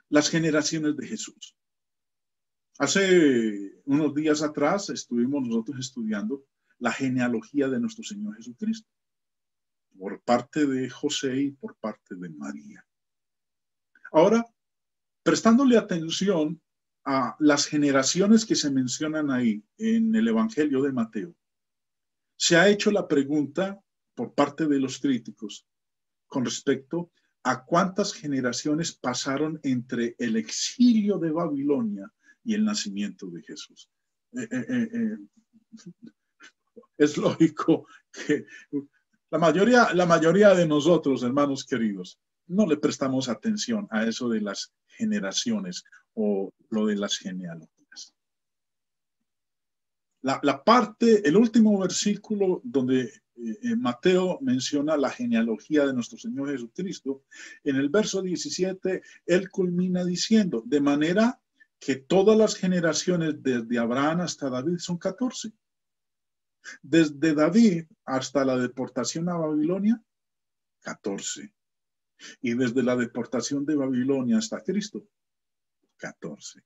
las generaciones de Jesús. Hace unos días atrás estuvimos nosotros estudiando la genealogía de nuestro Señor Jesucristo, por parte de José y por parte de María. Ahora, prestándole atención a las generaciones que se mencionan ahí en el Evangelio de Mateo, se ha hecho la pregunta por parte de los críticos con respecto a cuántas generaciones pasaron entre el exilio de Babilonia y el nacimiento de Jesús. Es lógico que la mayoría de nosotros, hermanos queridos, no le prestamos atención a eso de las generaciones o lo de las genealogías. El último versículo donde Mateo menciona la genealogía de nuestro Señor Jesucristo, en el verso 17, él culmina diciendo, de manera que todas las generaciones desde Abraham hasta David son 14. Desde David hasta la deportación a Babilonia, 14. Y desde la deportación de Babilonia hasta Cristo, 14.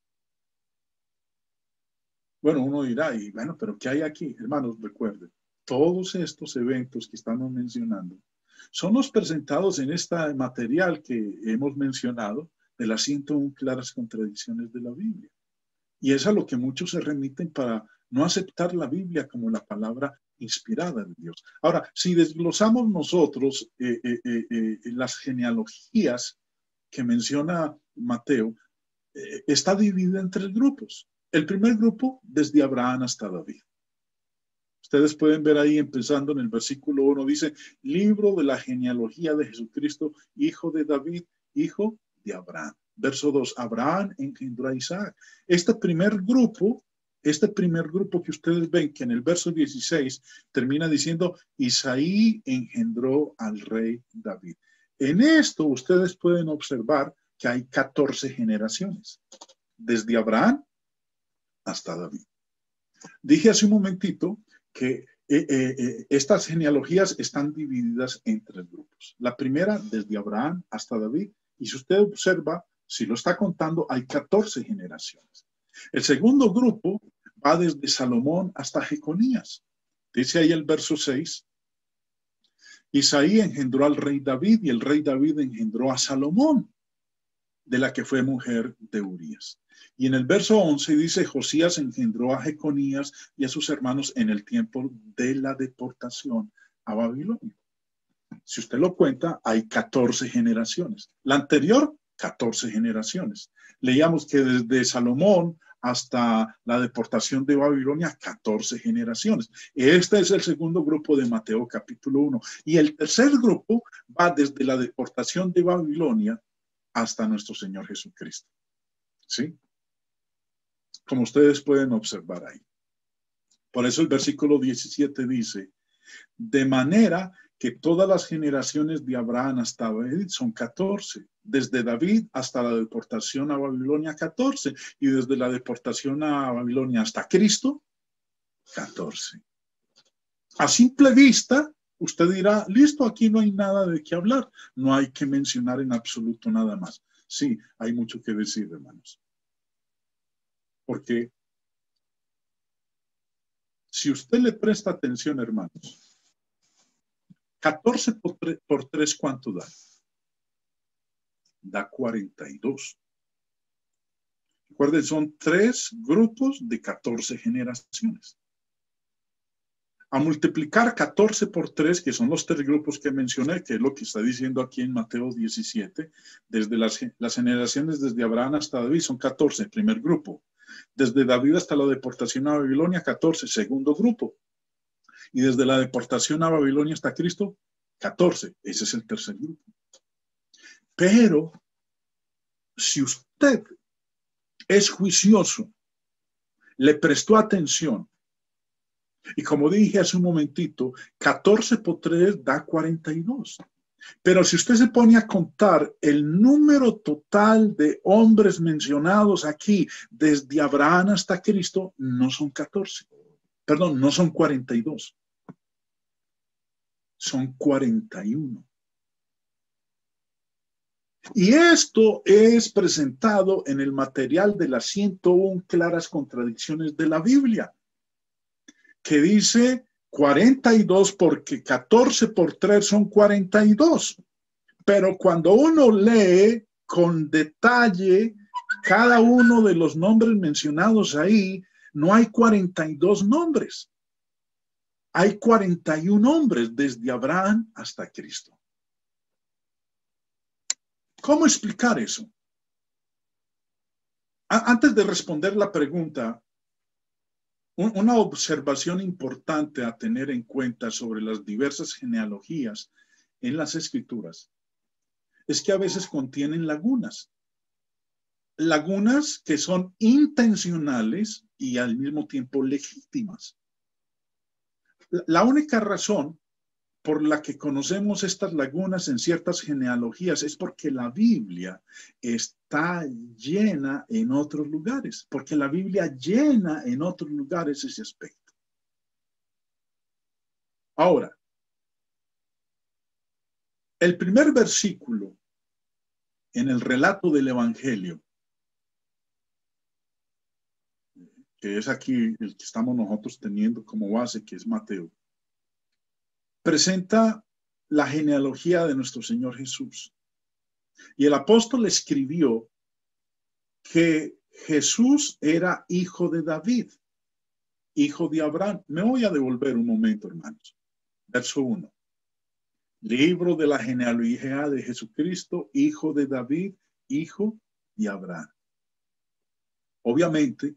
Bueno, uno dirá, y bueno, pero ¿qué hay aquí? Hermanos, recuerden, todos estos eventos que estamos mencionando son los presentados en este material que hemos mencionado de las 101 claras contradicciones de la Biblia. Y es a lo que muchos se remiten para no aceptar la Biblia como la palabra inspirada de Dios. Ahora, si desglosamos nosotros las genealogías que menciona Mateo, está dividida en 3 grupos. El primer grupo, desde Abraham hasta David. Ustedes pueden ver ahí, empezando en el versículo 1, dice, libro de la genealogía de Jesucristo, hijo de David, hijo de Abraham. Verso 2, Abraham engendró a Isaac. Este primer grupo que ustedes ven, que en el verso 16 termina diciendo, Isaí engendró al rey David. En esto ustedes pueden observar que hay 14 generaciones, desde Abraham hasta David. Dije hace un momentito que estas genealogías están divididas en 3 grupos. La primera, desde Abraham hasta David, y si usted observa, si lo está contando, hay 14 generaciones. El segundo grupo va desde Salomón hasta Jeconías. Dice ahí el verso 6, Isaí engendró al rey David y el rey David engendró a Salomón, de la que fue mujer de Urías. Y en el verso 11 dice, Josías engendró a Jeconías y a sus hermanos en el tiempo de la deportación a Babilonia. Si usted lo cuenta, hay 14 generaciones. La anterior, 14 generaciones. Leíamos que desde Salomón hasta la deportación de Babilonia, 14 generaciones. Este es el segundo grupo de Mateo capítulo 1. Y el tercer grupo va desde la deportación de Babilonia hasta nuestro Señor Jesucristo. ¿Sí? Como ustedes pueden observar ahí. Por eso el versículo 17 dice, de manera que todas las generaciones de Abraham hasta David son 14, desde David hasta la deportación a Babilonia 14, y desde la deportación a Babilonia hasta Cristo 14. A simple vista, usted dirá, listo, aquí no hay nada de qué hablar, no hay que mencionar en absoluto nada más. Sí, hay mucho que decir, hermanos. Porque si usted le presta atención, hermanos, 14 por 3, ¿cuánto da? Da 42. Recuerden, son 3 grupos de 14 generaciones. A multiplicar 14 por 3, que son los 3 grupos que mencioné, que es lo que está diciendo aquí en Mateo 17, desde las generaciones desde Abraham hasta David son 14, primer grupo. Desde David hasta la deportación a Babilonia, 14, segundo grupo. Y desde la deportación a Babilonia hasta Cristo, 14. Ese es el tercer grupo. Pero si usted es juicioso, le prestó atención, y como dije hace un momentito, 14 por 3 da 42. Pero si usted se pone a contar el número total de hombres mencionados aquí, desde Abraham hasta Cristo, no son 14. Perdón, no son 42. Son 41. Y esto es presentado en el material de las 101 claras contradicciones de la Biblia, que dice 42 porque 14 por 3 son 42. Pero cuando uno lee con detalle cada uno de los nombres mencionados ahí, no hay 42 nombres. Hay 41 nombres desde Abraham hasta Cristo. ¿Cómo explicar eso? Antes de responder la pregunta, una observación importante a tener en cuenta sobre las diversas genealogías en las Escrituras es que a veces contienen lagunas. Lagunas que son intencionales y al mismo tiempo legítimas. La única razón por la que conocemos estas lagunas en ciertas genealogías es porque la Biblia está llena en otros lugares, porque la Biblia llena en otros lugares ese aspecto. Ahora, el primer versículo en el relato del Evangelio, que es aquí el que estamos nosotros teniendo como base, que es Mateo, presenta la genealogía de nuestro Señor Jesús. Y el apóstol escribió que Jesús era hijo de David, hijo de Abraham. Me voy a devolver un momento, hermanos. Verso 1. Libro de la genealogía de Jesucristo, hijo de David, hijo de Abraham. Obviamente,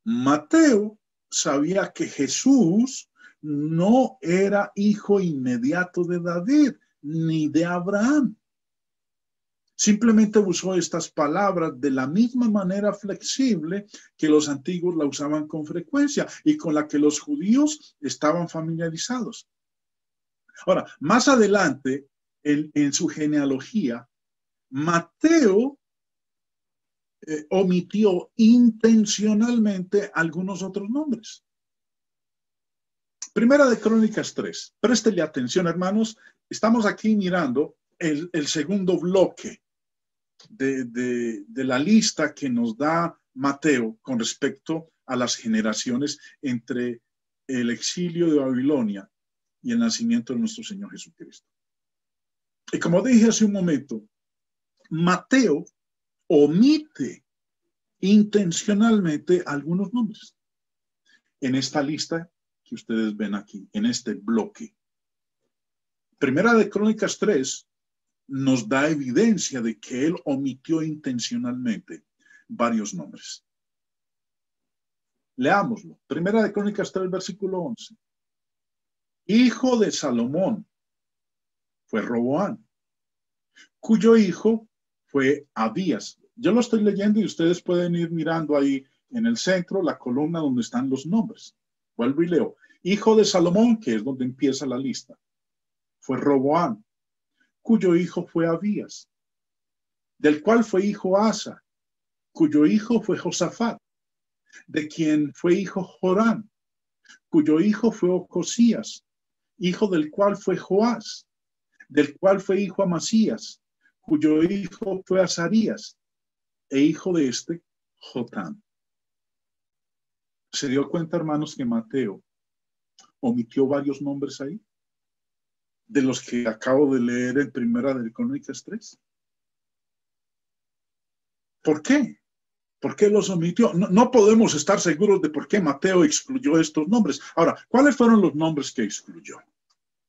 Mateo sabía que Jesús no era hijo inmediato de David ni de Abraham. Simplemente usó estas palabras de la misma manera flexible que los antiguos la usaban con frecuencia y con la que los judíos estaban familiarizados. Ahora, más adelante, en su genealogía, Mateo omitió intencionalmente algunos otros nombres. Primera de Crónicas 3. Préstele atención, hermanos. Estamos aquí mirando el segundo bloque de la lista que nos da Mateo con respecto a las generaciones entre el exilio de Babilonia y el nacimiento de nuestro Señor Jesucristo. Y como dije hace un momento, Mateo omite intencionalmente algunos nombres en esta lista que ustedes ven aquí, en este bloque. Primera de Crónicas 3 nos da evidencia de que él omitió intencionalmente varios nombres. Leámoslo. Primera de Crónicas 3, versículo 11. Hijo de Salomón fue Roboam, cuyo hijo fue Abías. Yo lo estoy leyendo y ustedes pueden ir mirando ahí en el centro la columna donde están los nombres. Vuelvo y leo. Hijo de Salomón, que es donde empieza la lista, fue Roboam, cuyo hijo fue Abías, del cual fue hijo Asa, cuyo hijo fue Josafat, de quien fue hijo Joram, cuyo hijo fue Ocosías, hijo del cual fue Joás, del cual fue hijo Amasías, cuyo hijo fue Azarías, e hijo de este, Jotam. ¿Se dio cuenta, hermanos, que Mateo omitió varios nombres ahí? De los que acabo de leer en Primera de Crónicas 3. ¿Por qué? ¿Por qué los omitió? No podemos estar seguros de por qué Mateo excluyó estos nombres. Ahora, ¿cuáles fueron los nombres que excluyó?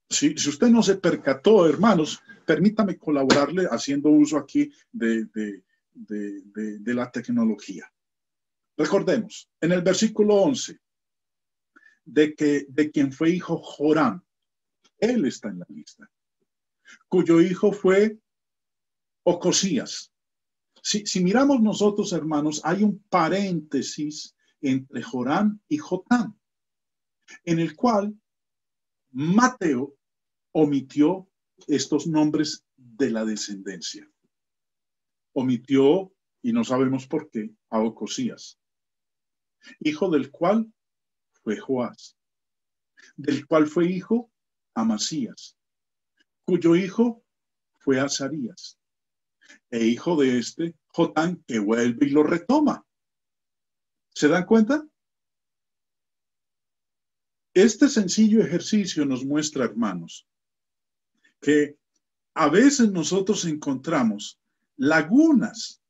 Si usted no se percató, hermanos, permítame colaborarle haciendo uso aquí de la tecnología. Recordemos, en el versículo 11, de quien fue hijo Joram, él está en la lista, cuyo hijo fue Ocosías. Si miramos nosotros, hermanos, hay un paréntesis entre Joram y Jotam, en el cual Mateo omitió estos nombres de la descendencia. Omitió, y no sabemos por qué, a Ocosías, hijo del cual fue Joás, del cual fue hijo Amasías, cuyo hijo fue Azarías, e hijo de este, Jotán, que vuelve y lo retoma. ¿Se dan cuenta? Este sencillo ejercicio nos muestra, hermanos, que a veces nosotros encontramos lagunas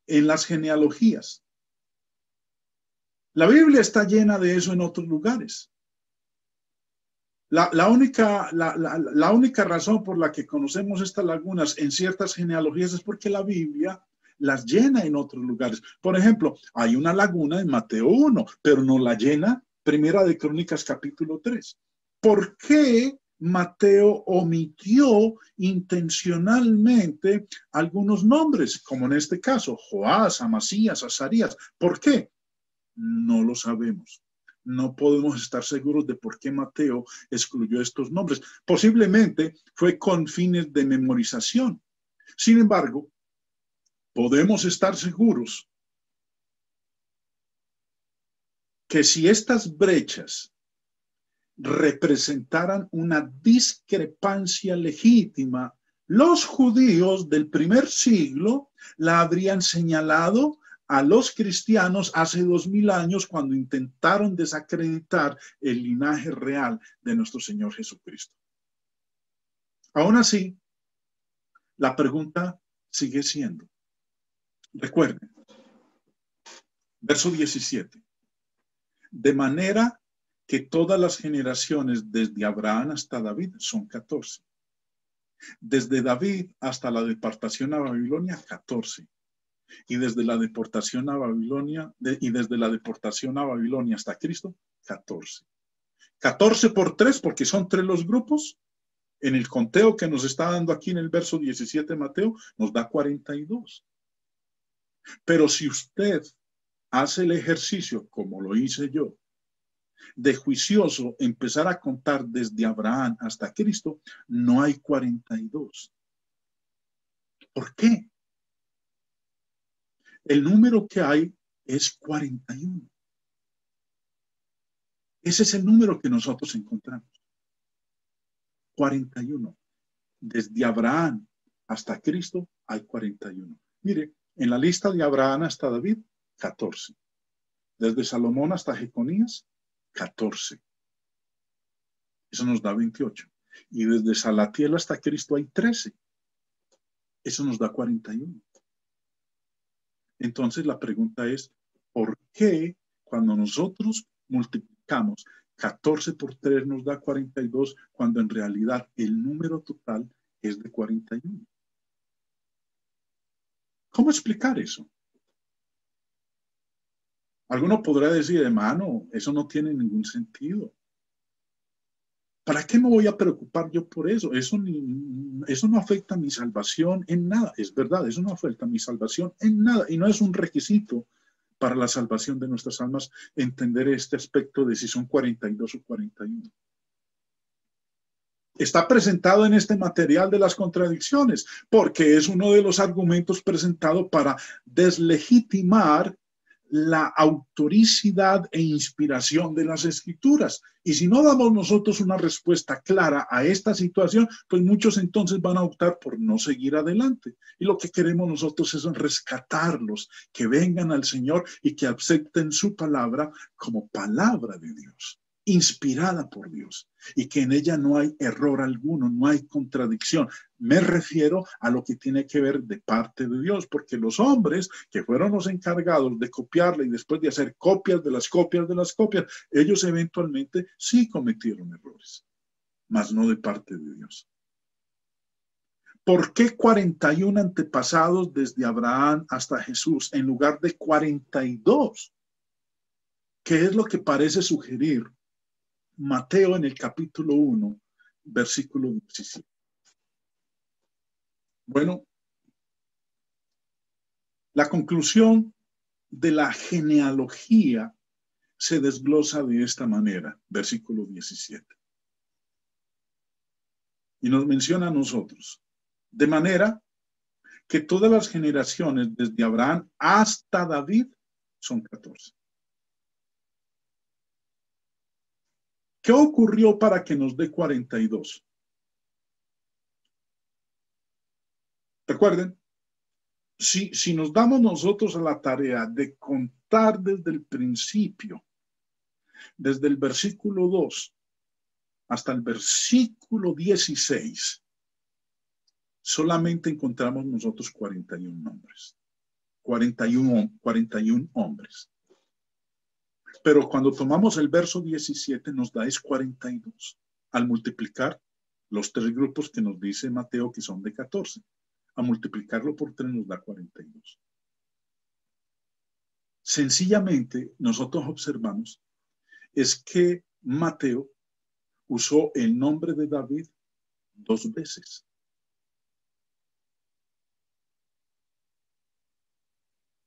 en las genealogías. La Biblia está llena de eso en otros lugares. La única razón por la que conocemos estas lagunas en ciertas genealogías es porque la Biblia las llena en otros lugares. Por ejemplo, hay una laguna en Mateo 1, pero no la llena Primera de Crónicas capítulo 3. ¿Por qué Mateo omitió intencionalmente algunos nombres, como en este caso, Joás, Amasías, Azarías? ¿Por qué? No lo sabemos. No podemos estar seguros de por qué Mateo excluyó estos nombres. Posiblemente fue con fines de memorización. Sin embargo, podemos estar seguros que si estas brechas representaran una discrepancia legítima, los judíos del primer siglo la habrían señalado a los cristianos hace 2000 años cuando intentaron desacreditar el linaje real de nuestro Señor Jesucristo. Aún así, la pregunta sigue siendo, recuerden, verso 17, de manera que todas las generaciones desde Abraham hasta David son 14. Desde David hasta la deportación a Babilonia, 14. Y desde la deportación a Babilonia, desde la deportación a Babilonia hasta Cristo, 14. 14 por 3, porque son 3 los grupos. En el conteo que nos está dando aquí en el verso 17 de Mateo, nos da 42. Pero si usted hace el ejercicio, como lo hice yo, de juicioso empezar a contar desde Abraham hasta Cristo, no hay 42. ¿Por qué? El número que hay es 41. Ese es el número que nosotros encontramos. 41. Desde Abraham hasta Cristo hay 41. Mire, en la lista de Abraham hasta David, 14. Desde Salomón hasta Jeconías, 14. Eso nos da 28. Y desde Salatiel hasta Cristo hay 13. Eso nos da 41. Entonces la pregunta es, ¿por qué cuando nosotros multiplicamos 14 por 3 nos da 42 cuando en realidad el número total es de 41? ¿Cómo explicar eso? Alguno podrá decir, hermano, eso no tiene ningún sentido. ¿Para qué me voy a preocupar yo por eso? Eso no afecta a mi salvación en nada. Es verdad, eso no afecta a mi salvación en nada. Y no es un requisito para la salvación de nuestras almas entender este aspecto de si son 42 o 41. Está presentado en este material de las contradicciones, porque es uno de los argumentos presentados para deslegitimar la autoricidad e inspiración de las escrituras. Y si no damos nosotros una respuesta clara a esta situación, pues muchos entonces van a optar por no seguir adelante. Y lo que queremos nosotros es rescatarlos, que vengan al Señor y que acepten su palabra como palabra de Dios, inspirada por Dios, y que en ella no hay error alguno, no hay contradicción. Me refiero a lo que tiene que ver de parte de Dios, porque los hombres que fueron los encargados de copiarla y después de hacer copias de las copias de las copias, ellos eventualmente sí cometieron errores, mas no de parte de Dios. ¿Por qué 41 antepasados desde Abraham hasta Jesús en lugar de 42? ¿Qué es lo que parece sugerir Mateo en el capítulo 1, versículo 17? Bueno, la conclusión de la genealogía se desglosa de esta manera, versículo 17. Y nos menciona a nosotros, de manera que todas las generaciones desde Abraham hasta David son 14. ¿Qué ocurrió para que nos dé 42? Recuerden, si nos damos nosotros a la tarea de contar desde el principio, desde el versículo 2 hasta el versículo 16, solamente encontramos nosotros 41 nombres, 41 hombres. Pero cuando tomamos el verso 17 nos da es 42, al multiplicar los 3 grupos que nos dice Mateo que son de 14. A multiplicarlo por 3 nos da 42. Sencillamente, nosotros observamos es que Mateo usó el nombre de David 2 veces.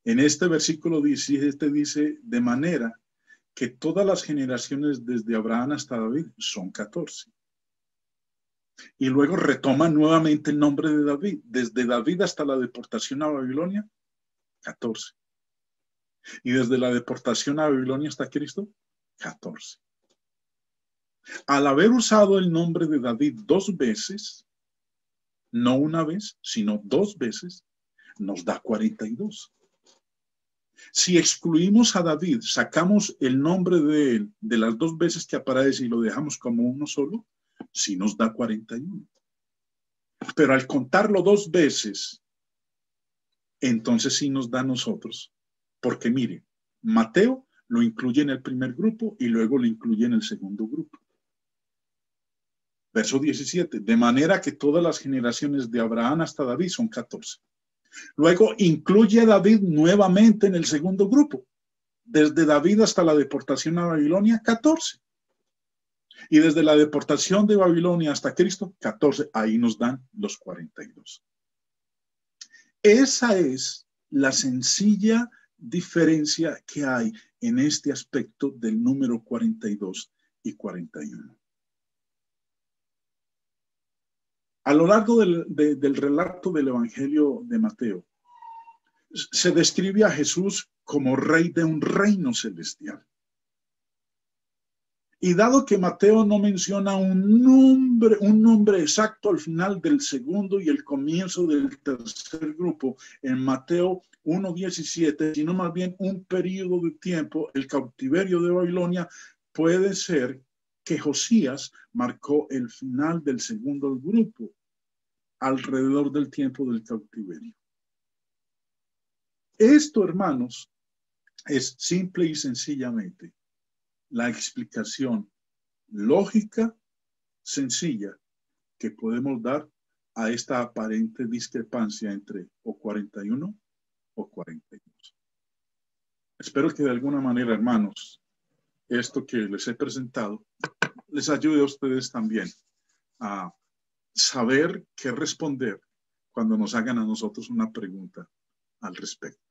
En este versículo 17 dice, de manera que todas las generaciones desde Abraham hasta David son 14. Y luego retoma nuevamente el nombre de David, desde David hasta la deportación a Babilonia, 14. Y desde la deportación a Babilonia hasta Cristo, 14. Al haber usado el nombre de David 2 veces, no una vez, sino 2 veces, nos da 42. Si excluimos a David, sacamos el nombre de él de las 2 veces que aparece y lo dejamos como uno solo, sí nos da 41. Pero al contarlo 2 veces, entonces sí nos da a nosotros. Porque mire, Mateo lo incluye en el primer grupo y luego lo incluye en el segundo grupo. Verso 17, de manera que todas las generaciones de Abraham hasta David son 14. Luego incluye a David nuevamente en el segundo grupo. Desde David hasta la deportación a Babilonia, 14. Y desde la deportación de Babilonia hasta Cristo, 14. Ahí nos dan los 42. Esa es la sencilla diferencia que hay en este aspecto del número 42 y 41. A lo largo del relato del Evangelio de Mateo, se describe a Jesús como rey de un reino celestial. Y dado que Mateo no menciona un nombre exacto al final del segundo y el comienzo del tercer grupo, en Mateo 1:17, sino más bien un periodo de tiempo, el cautiverio de Babilonia, puede ser que Josías marcó el final del segundo grupo alrededor del tiempo del cautiverio. Esto, hermanos, es simple y sencillamente la explicación lógica, sencilla, que podemos dar a esta aparente discrepancia entre o 41 o 42. Espero que de alguna manera, hermanos, esto que les he presentado les ayude a ustedes también a saber qué responder cuando nos hagan a nosotros una pregunta al respecto.